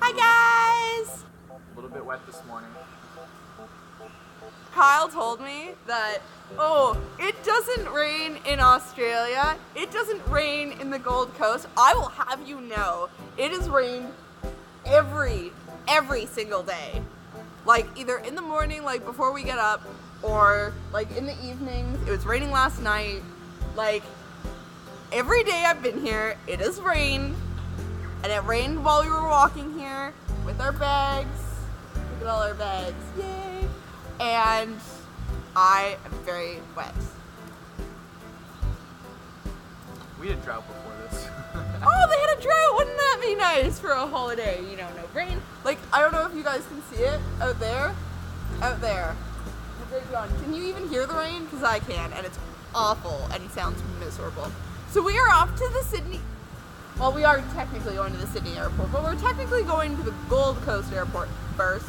Hi guys! A little bit wet this morning. Kyle told me that, it doesn't rain in Australia. It doesn't rain in the Gold Coast. I will have you know, it has rained every single day. Like either in the morning, like before we get up, or like in the evenings. It was raining last night. Like every day I've been here, it has rained. And it rained while we were walking here with our bags. Look at all our bags. Yay! And I am very wet. We had drought before this. Oh, they had a drought! Wouldn't that be nice for a holiday? You know, no rain. Like, I don't know if you guys can see it out there. Out there. Can you even hear the rain? Because I can, and it's awful and sounds miserable. So we are off to the Sydney. Well, we are technically going to the Sydney airport, but we're technically going to the Gold Coast airport first.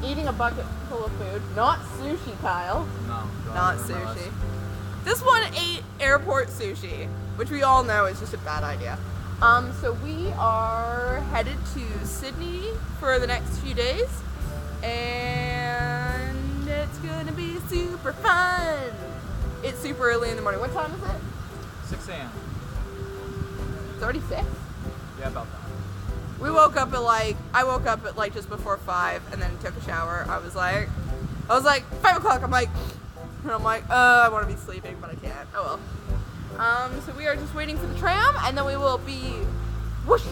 Eating a bucket full of food. Not sushi, Kyle. No. Not sushi. This one ate airport sushi, which we all know is just a bad idea. So we are headed to Sydney for the next few days, and it's gonna be super fun. It's super early in the morning. What time is it? 6 a.m. It's already 6? Yeah, about that. I woke up at like just before 5 and then took a shower. I was like 5 o'clock. I'm like, I want to be sleeping, but I can't. Oh well. So we are just waiting for the tram, and then we will be whoosh,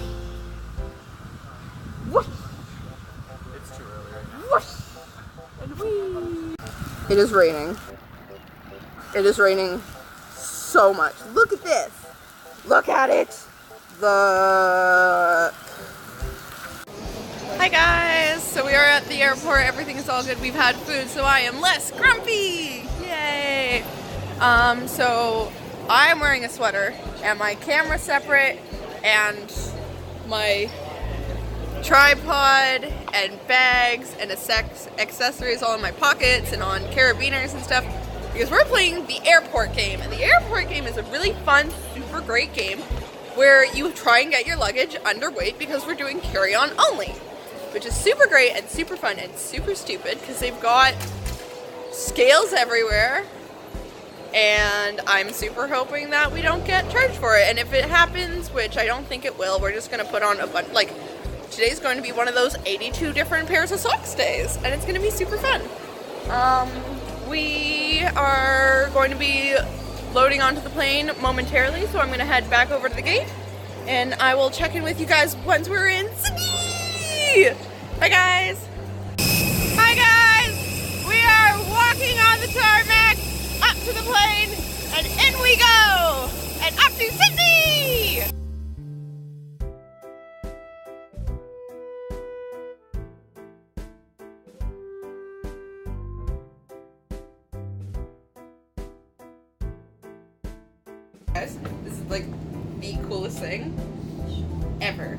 whoosh, It's too early right now. whoosh, and whee. It is raining. It is raining so much. Look at this. Look at it. Hi guys, so we are at the airport, everything is all good, we've had food, so I am less grumpy, yay! So I'm wearing a sweater, and my camera's separate, and my tripod, and bags, and accessories all in my pockets, and on carabiners and stuff, because we're playing the airport game, and the airport game is a really fun, super great game, where you try and get your luggage underweight because we're doing carry-on only. Which is super great and super fun and super stupid because they've got scales everywhere, and I'm super hoping that we don't get charged for it. And if it happens, which I don't think it will, we're just going to put on a bunch, like, today's going to be one of those 82 different pairs of socks days, and it's going to be super fun. We are going to be loading onto the plane momentarily, so I'm going to head back over to the gate, and I will check in with you guys once we're in Sydney! Hi guys! Hi guys! We are walking on the tarmac up to the plane, and in we go! And up to Sydney! Guys, this is like the coolest thing ever.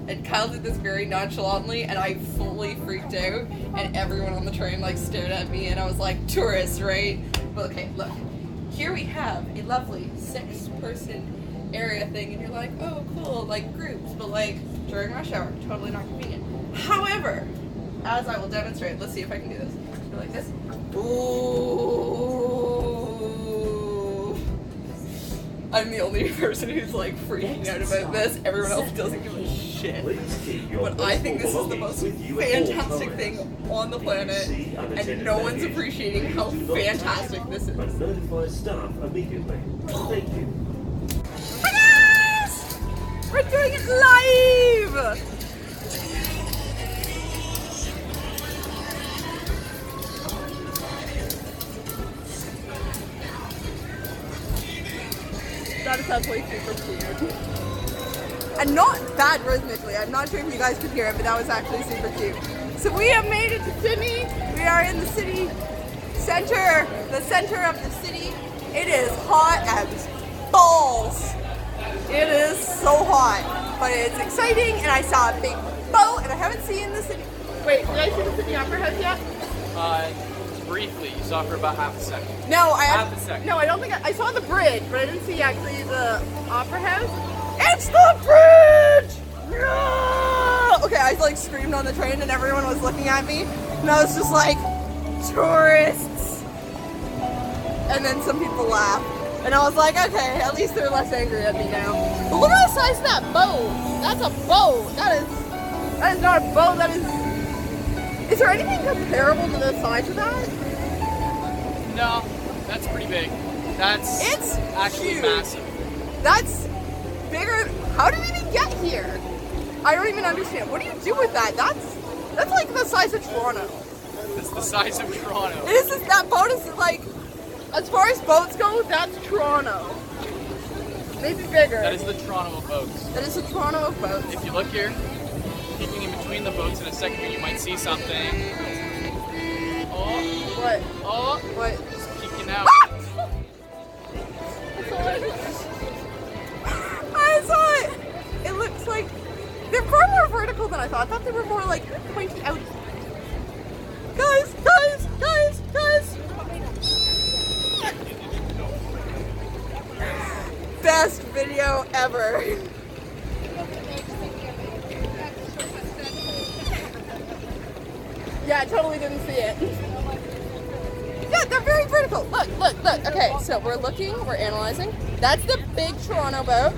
And Kyle did this very nonchalantly, and I fully freaked out, and everyone on the train like stared at me, and I was like, tourists, right? But okay, look, here we have a lovely 6-person area thing, and you're like, oh cool, like groups, but like during rush hour, totally not convenient. However, as I will demonstrate, let's see if I can do this. Go like this. Ooh. I'm the only person who's like freaking out about this. Everyone else doesn't give a shit. But I think this is the most fantastic thing on the planet, and no one's appreciating how fantastic this is. Notify staff immediately. Thank you. Hi guys! We're doing it live! That is actually super cute. And not bad rhythmically. I'm not sure if you guys could hear it, but that was actually super cute. So we have made it to Sydney. We are in the city center, the center of the city. It is hot as balls. It is so hot, but it's exciting, and I saw a big boat, and I haven't seen the city. Wait, did I see the Sydney Opera House yet? Briefly, you saw for about half a second. No, Half a second. No, I don't think I saw the bridge, but I didn't see actually the Opera House. It's the bridge! No! okay, I like screamed on the train and everyone was looking at me. And I was just like, tourists. And then some people laughed. And I was like, okay, at least they're less angry at me now. But look at the size of that boat. That's a boat. That is not a boat. That is there anything comparable to the size of that? No, that's pretty big. It's actually huge. massive. That's bigger. How did it even get here? I don't even understand. What do you do with that? That's like the size of Toronto. It's the size of Toronto. It is just, that boat is like, as far as boats go, that's Toronto. Maybe bigger. That is the Toronto of boats. That is the Toronto of boats. If you look here, peeking in between the boats in a second here, you might see something. Oh, What? oh, What? it's peeking out. I saw it. It looks like they're far more vertical than I thought. I thought they were more like pointy out. Guys! Best video ever. Yeah, I totally didn't see it. Yeah, they're very vertical. Look. Okay, so we're analyzing. That's the big Toronto boat.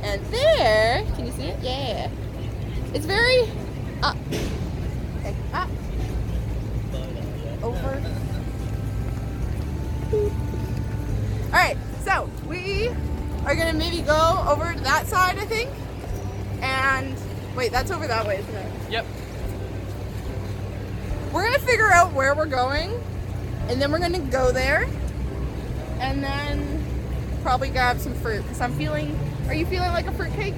And there, can you see it? Yeah. It's very up. And up. Over. Alright, so we are gonna maybe go over to that side, I think. And wait, that's over that way, isn't it? Yep. We're gonna figure out where we're going, and then we're gonna go there, and then probably grab some fruit, because I'm feeling, are you feeling like a fruitcake?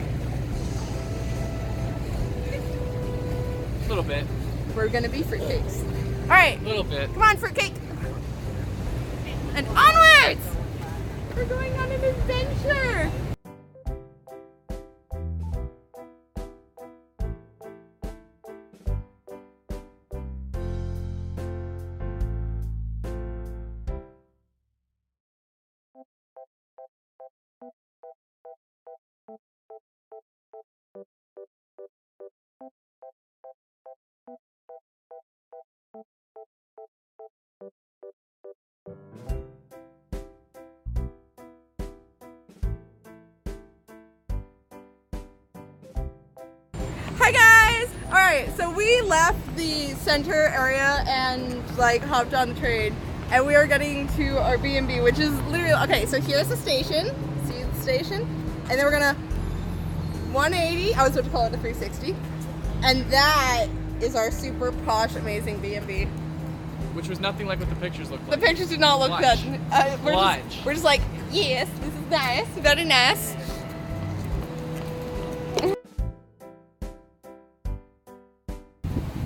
A little bit. We're gonna be fruitcakes. All right, A little bit. come on, fruitcake. And onwards! We're going on an adventure. Hi guys! Alright, so we left the center area and like hopped on the train, and we are getting to our B&B, which is literally, okay, so here's the station, see the station, and then we're gonna 180, I was about to call it a 360, and that is our super posh, amazing B&B. Which was nothing like what the pictures looked The like. pictures do not look Blush. good. Blush. We're just like, yes, this is nice, very nice.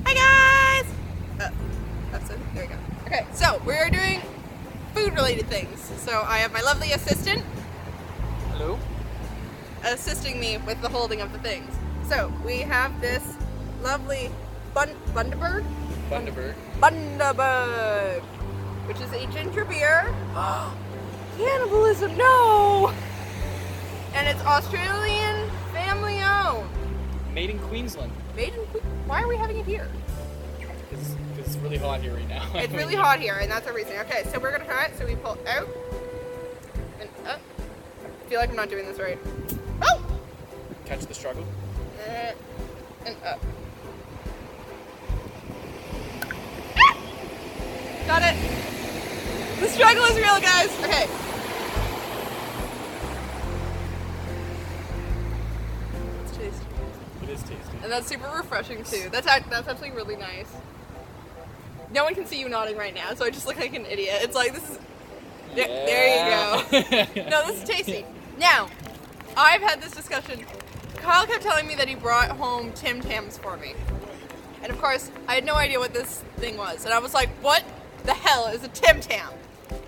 Hi guys! That's it, there we go. Okay, so we are doing food related things. So I have my lovely assistant Hello? assisting me with the holding of the things. So we have this lovely Bundaberg? Bundaberg. Bundaberg, which is a ginger beer. Cannibalism, no! And it's Australian family owned. Made in Queensland. Made in Why are we having it here? Because it's really hot here right now. It's really hot here, and that's the reason. Okay, so we're gonna try it. So we pull out and up. I feel like I'm not doing this right. Oh! Catch the struggle. And up. Ah! Got it. The struggle is real, guys. Okay. It's tasty. It is tasty. And that's super refreshing too. That's actually really nice. No one can see you nodding right now, so I just look like an idiot. It's like this is. There you go. No, this is tasty. Now, I've had this discussion. Kyle kept telling me that he brought home Tim Tams for me, and of course, I had no idea what this thing was, and I was like, "What the hell is a Tim Tam?"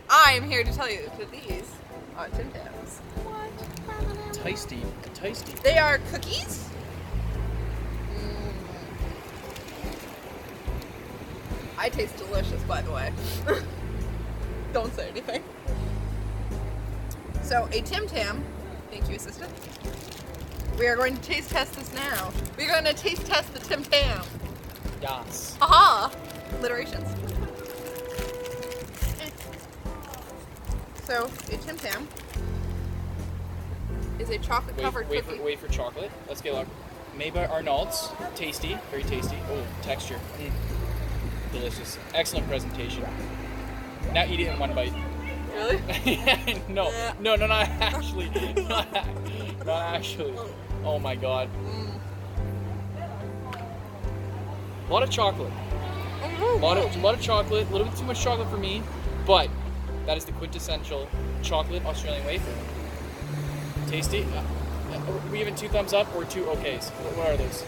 I am here to tell you that these are Tim Tams. What? Tasty. Tasty. They are cookies. I taste delicious, by the way. Don't say anything. So, a Tim Tam, thank you, assistant, We are going to taste test this now. We're going to taste test the Tim Tam. Yes. Aha! Alliterations. So, a Tim Tam is a chocolate covered cookie. Wait for chocolate. Let's get luck. Made by Arnault's. Tasty. Very tasty. Oh, texture. Delicious. Excellent presentation. Now eat it in one bite. Really? No, not actually. Not actually. Oh my god. A lot of chocolate. A lot of chocolate. A little bit too much chocolate for me, but that is the quintessential chocolate Australian wafer. Tasty. We giving 2 thumbs up or 2 okays? What are those?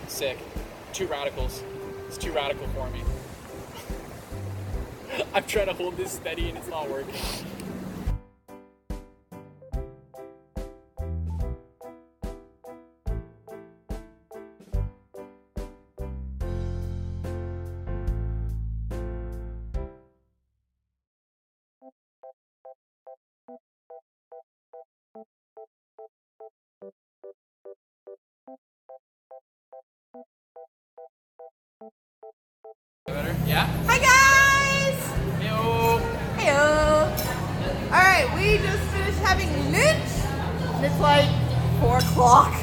Sick. 2 radicals. It's too radical for me. I'm trying to hold this steady and it's not working. Better? Yeah? Hi guys! Heyo! Heyo! Alright, we just finished having lunch. And it's like 4 o'clock.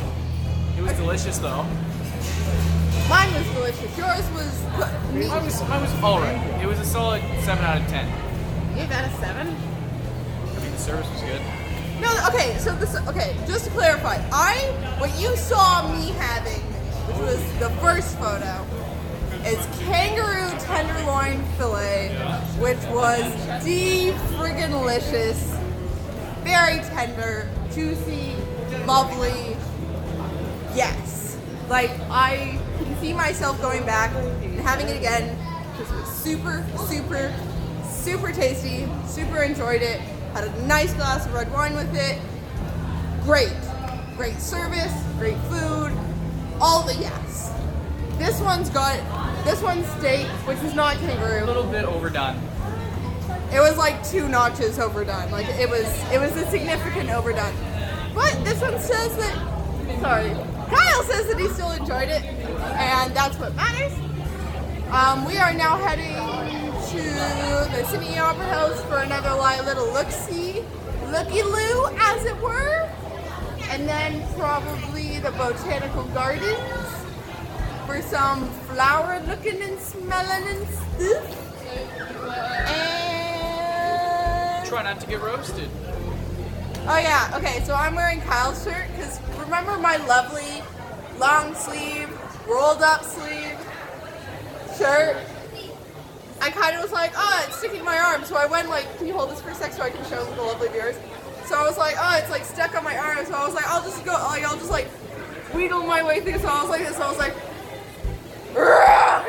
It was delicious though. Mine was delicious. Yours was good. Mine was alright. It was a solid 7 out of 10. You gave that a 7? I mean, the service was good. No, okay, so just to clarify, what you saw me having, which was the first photo, is kangaroo tenderloin fillet, which was friggin' delicious, very tender, juicy, lovely. Yes, like I can see myself going back and having it again because it was super, super, super tasty. Super enjoyed it. Had a nice glass of red wine with it. Great service, great food, all the yes. This one's steak, which is not kangaroo. A little bit overdone. It was like 2 notches overdone. Like it was a significant overdone. But this one says that, Kyle says that he still enjoyed it, and that's what matters. We are now heading to the Sydney Opera House for another little looky-loo, as it were. And then probably the Botanical Gardens for some flower looking and smelling and stuff. And Try not to get roasted. oh yeah, okay, so I'm wearing Kyle's shirt because remember my lovely long sleeve, rolled up sleeve shirt? I kind of was like, oh, it's sticking to my arm, so I went like, can you hold this for a sec so I can show the lovely viewers? So I was like, oh, it's like stuck on my arm, so I was like, I'll just wheedle my way through, so I was like this, so I was like,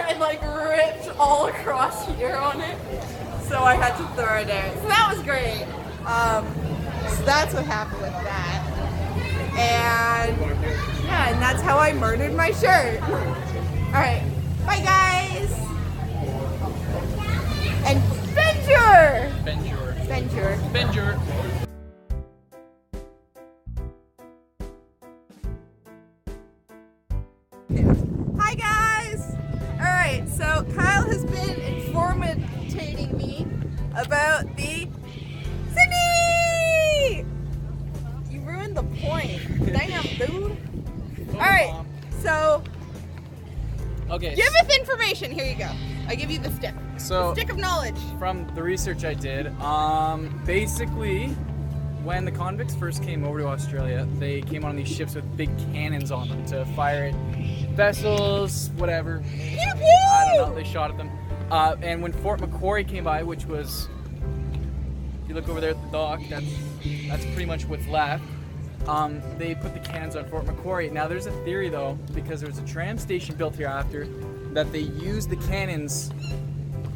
and like ripped all across here on it, so I had to throw it in. So that was great. So that's what happened with that. And yeah, and that's how I murdered my shirt. Alright, bye guys! And Benjur! Hi guys! Alright, so Kyle has been informating me about the Sydney! You ruined the point. Damn, dude. Alright, so Okay. give us information. Here you go. I give you the stick. So, The stick of knowledge. from the research I did, basically, when the convicts first came over to Australia, they came on these ships with big cannons on them to fire at vessels, whatever. I don't know, they shot at them. And when Fort Macquarie came by, which was, if you look over there at the dock, that's pretty much what's left. They put the cannons on Fort Macquarie. Now there's a theory though, because there was a tram station built here after, that they used the cannons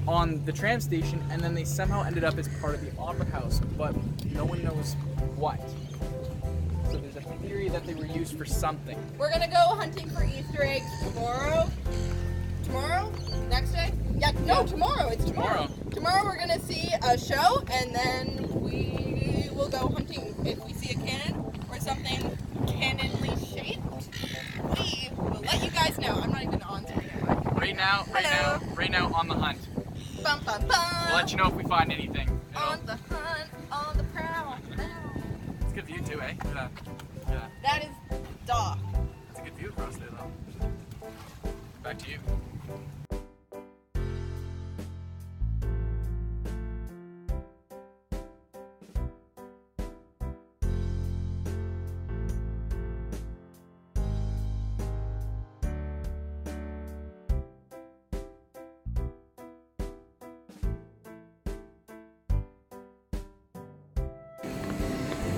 on the tram station and then they somehow ended up as part of the Opera House, but no one knows what. So there's a theory that they were used for something. We're gonna go hunting for Easter eggs tomorrow. Tomorrow? Next day? Yeah, no, tomorrow. It's tomorrow. Tomorrow we're gonna see a show and then we will go hunting. If we see a cannon or something right now on the hunt. Bum, bum, bum. We'll let you know if we find anything. You know? On the hunt, on the prowl. It's a good view too, eh? Look at that. Look at that. That is dock. It's a good view across there though. Back to you.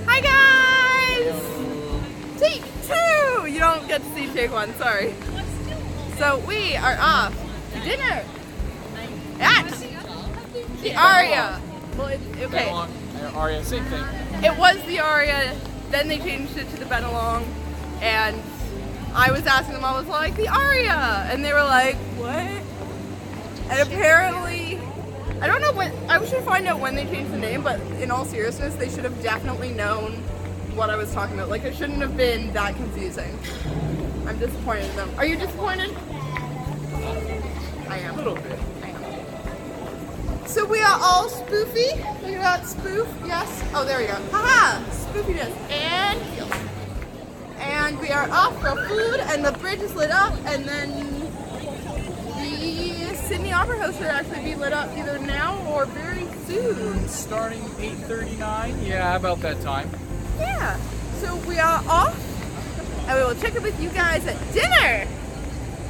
Hi guys! Take two! You don't get to see take one, sorry. So we are off to dinner at the Aria. Well, okay, Aria, same thing. it was the Aria, then they changed it to the Benelong, and I was asking them, I was like, the Aria! And they were like, what? And apparently, I don't know when, I should find out when they changed the name, but in all seriousness, they should have definitely known what I was talking about. Like, it shouldn't have been that confusing. I'm disappointed in them. Are you disappointed? I am. A little bit. I am. So we are all spoofy. Look at that spoof. Yes. Oh, there we go. Haha. Spoofiness and heels. And we are off for food, and the bridge is lit up, and then the Sydney Opera House should actually be lit up either now or very soon. Starting 8:39. Yeah, about that time. Yeah. So we are off, and we will check in with you guys at dinner.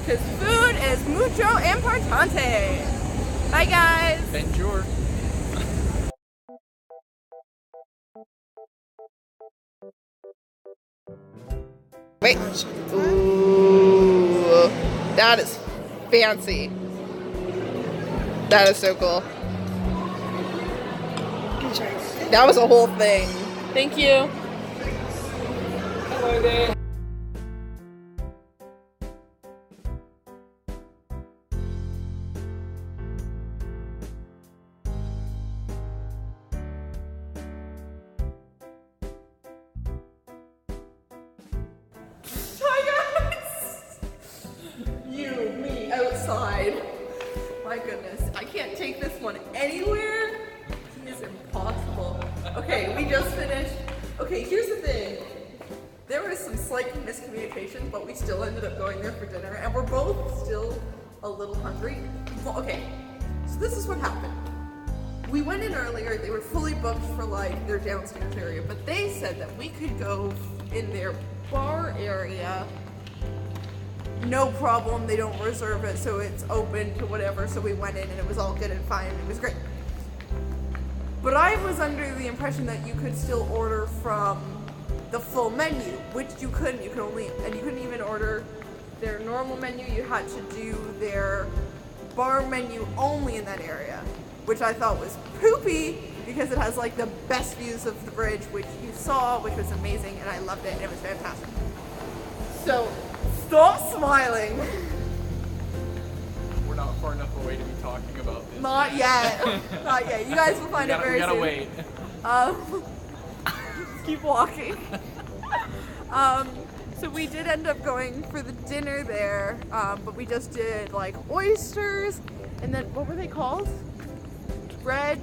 Because food is mucho importante. Bye, guys. Bonjour. Wait. Ooh. That is fancy. That is so cool. That was a whole thing. Thank you. Hello there. Hi guys! You, me, outside. My goodness, I can't take this one anywhere. It's impossible. Okay, we just finished. Okay, here's the thing. There was some slight miscommunication, but we still ended up going there for dinner, and we're both still a little hungry. Well, okay, so this is what happened. We went in earlier, they were fully booked for like their downstairs area, but they said that we could go in their bar area, no problem, they don't reserve it, so it's open to whatever, so we went in and it was all good and fine, it was great. But I was under the impression that you could still order from the full menu, which you couldn't, you couldn't even order their normal menu, you had to do their bar menu only in that area, which I thought was poopy because it has like the best views of the bridge, which you saw, which was amazing, and I loved it, and it was fantastic. So, stop smiling. We're not far enough away to be talking about this. Not yet. Not yet. You guys will find it very we gotta soon. wait. Keep walking. So we did end up going for the dinner there, but we just did like oysters, and then what were they called? Bread.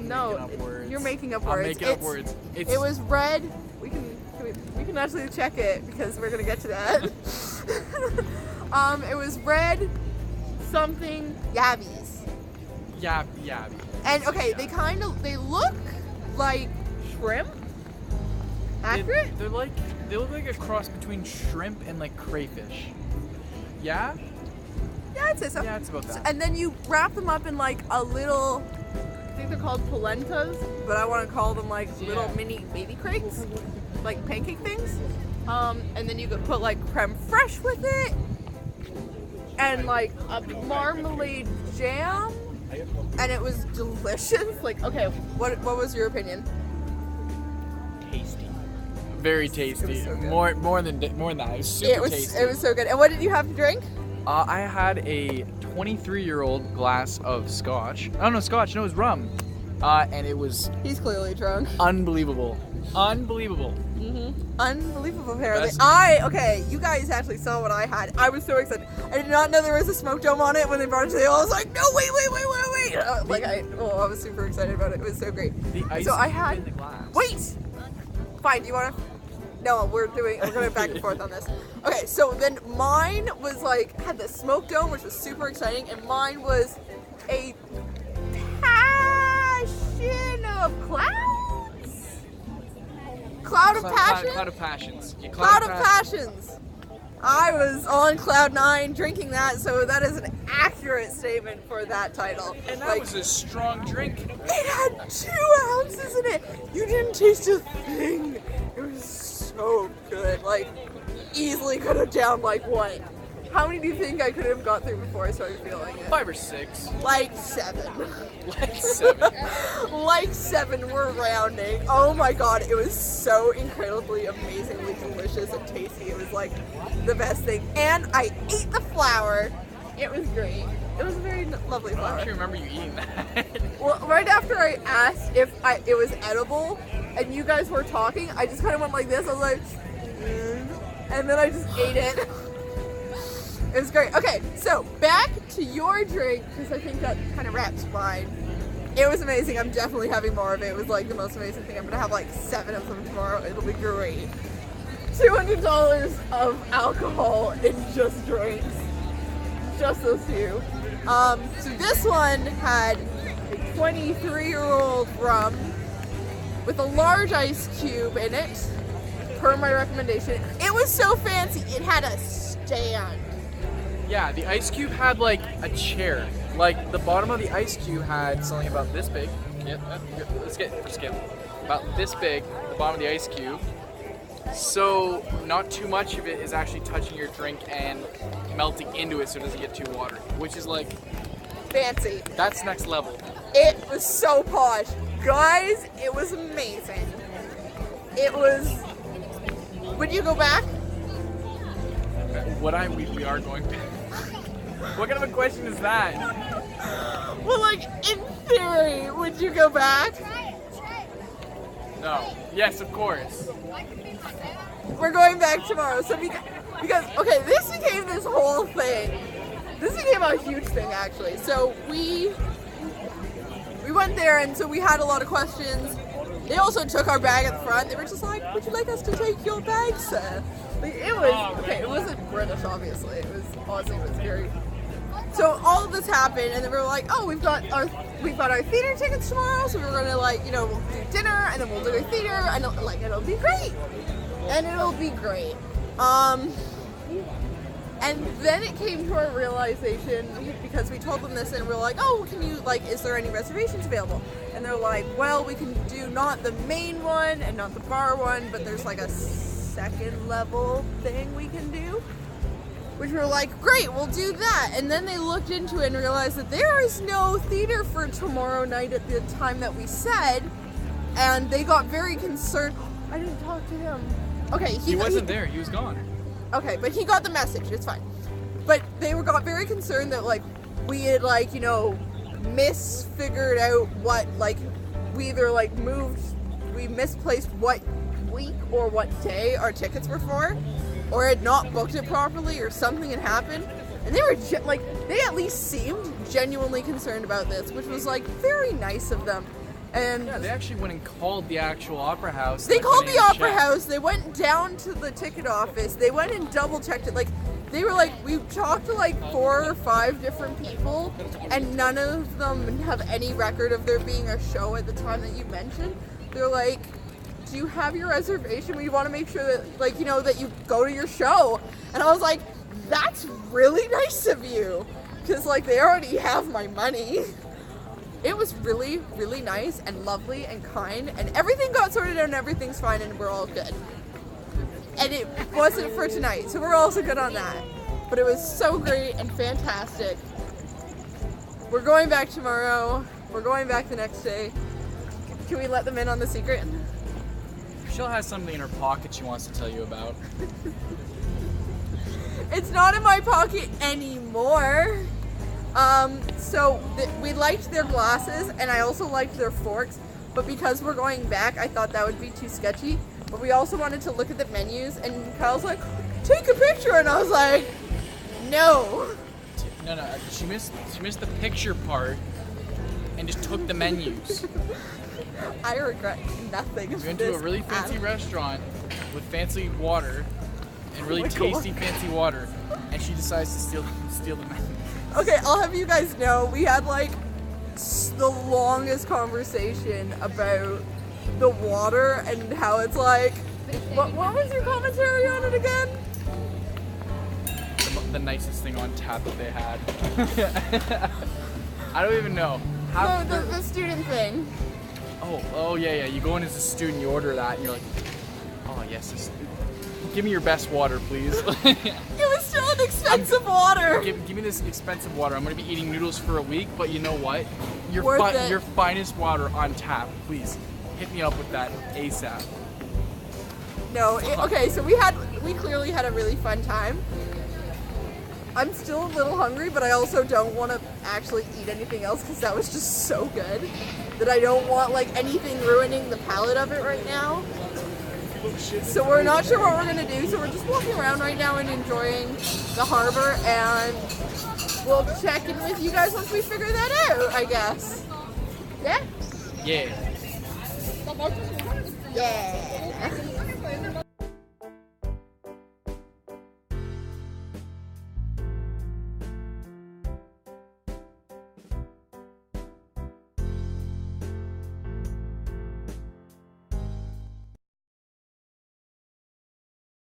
No, you're making up words. I'm making up words. It was red. We can actually check it because we're gonna get to that. It was red something yabbies. Yabby. And okay, they look like shrimp. Accurate? They look like a cross between shrimp and like crayfish. Yeah? Yeah, I'd say so. Yeah, it's about that. And then you wrap them up in like a little, I think they're called polentas, but I want to call them like little mini baby crates, like pancake things. And then you could put like creme fraiche with it, and like a marmalade jam, and it was delicious. Like, okay, what was your opinion? Tasty. Very tasty. It was so good. More than that. It was super tasty. It was so good. And what did you have to drink? I had a 23-year-old glass of scotch. Oh no, scotch. No, it was rum. And it was He's clearly drunk. unbelievable. Unbelievable. Unbelievable, apparently. Best. You guys actually saw what I had. I was so excited. I did not know there was a smoke dome on it when they brought it to the table. I was like, no, wait. I was super excited about it. It was so great. The ice So I cube had, in the glass. wait! Fine, do you want to? No, we're going back and forth on this. Okay, so then mine was like, had the smoke dome, which was super exciting, and mine was a passion of clouds? Cloud of passion? Cloud of passions. Yeah, Cloud of Passions. I was on cloud 9 drinking that, so that is an accurate statement for that title. And that was a strong drink. It had 2 ounces in it. You didn't taste a thing. It was so good. Like, easily could have downed like what? How many do you think I could have got through before I started feeling it? 5 or 6. Like 7. Like 7. Like 7, we're rounding. Oh my god, it was so incredibly, amazingly delicious and tasty. It was like the best thing. And I ate the flour. It was great. It was a very lovely I flour. don't remember you eating that. Well, right after I asked if it was edible, and you guys were talking, I just kind of went like this. I was like, and then I just ate it. It was great. Okay, so back to your drink, because I think that kind of wraps mine. It was amazing. I'm definitely having more of it. It was like the most amazing thing. I'm gonna have like 7 of them tomorrow. It'll be great. $200 of alcohol in just drinks. Just those 2. So this one had a 23-year-old rum with a large ice cube in it, per my recommendation. It was so fancy. It had a stand. Yeah, the ice cube had like a chair. Like the bottom of the ice cube had something about this big. Yeah, let's get for skim. About this big, the bottom of the ice cube. So not too much of it is actually touching your drink and melting into it so it doesn't get too watery. Which is like Fancy. that's next level. It was so posh. Guys, it was amazing. It was... Would you go back? We are going back. What kind of a question is that? Well, like, in theory, would you go back? No. Yes, of course. We're going back tomorrow. So because okay, this became this whole thing. This became a huge thing, actually. So we went there, and so we had a lot of questions. They also took our bag at the front. They were just like, "Would you like us to take your bag, sir?" Like, it was okay. It wasn't British, obviously. It was Aussie. It was very. So all of this happened, and then we were like, "Oh, we've got our theater tickets tomorrow, so we're gonna we'll do dinner, and then we'll do a theater, and it'll be great, and it'll be great." And then it came to our realization, because we told them this, and we're like, "Oh, can you is there any reservations available?" And they're like, "Well, we can do not the main one and not the bar one, but there's like a second level thing we can do." Which we were like, great, we'll do that. And then they looked into it and realized that there is no theater for tomorrow night at the time that we said. And they got very concerned. I didn't talk to him. Okay, He wasn't there. He was gone. Okay, but he got the message. It's fine. But they got very concerned that we had misfigured out what we either we misplaced what week or what day our tickets were for, or had not booked it properly, or something had happened. And they were they at least seemed genuinely concerned about this, which was very nice of them. And yeah, they actually went and called the actual opera house. They called the opera house. They went down to the ticket office. They went and double checked it. They were we talked to 4 or 5 different people, and none of them have any record of there being a show at the time that you mentioned. They're like, "Do you have your reservation? We want to make sure that that you go to your show." And I was like, "That's really nice of you," because they already have my money. It was really, really nice and lovely and kind, and everything got sorted out and everything's fine and we're all good. And it wasn't for tonight, so we're also good on that. But it was so great and fantastic. We're going back tomorrow. We're going back the next day. Can we let them in on the secret? Michelle has something in her pocket she wants to tell you about. It's not in my pocket anymore. So we liked their glasses, and I also liked their forks. but because we're going back, I thought that would be too sketchy. But we also wanted to look at the menus, and Kyle's like, take a picture, and I was like, no. No, she missed the picture part and just took the menus. I regret nothing. We went to a really fancy restaurant with fancy water and really tasty fancy water, and she decides to steal the menu. Okay, I'll have you guys know, we had like the longest conversation about the water and how it's like. What was your commentary on it again? The nicest thing on tap that they had. I don't even know. No, the student thing. Oh yeah. You go in as a student, you order that, and you're like, oh yes, give me your best water, please. It was still an expensive water. Give me this expensive water. I'm gonna be eating noodles for a week, but you know what? Worth it. Your finest water on tap, please. Hit me up with that ASAP. No, okay, so we clearly had a really fun time. I'm still a little hungry, but I also don't want to actually eat anything else because that was just so good that I don't want like anything ruining the palate of it right now. So we're not sure what we're gonna do, so we're just walking around right now and enjoying the harbor, and we'll check in with you guys once we figure that out, I guess. Yeah? Yeah. Yeah.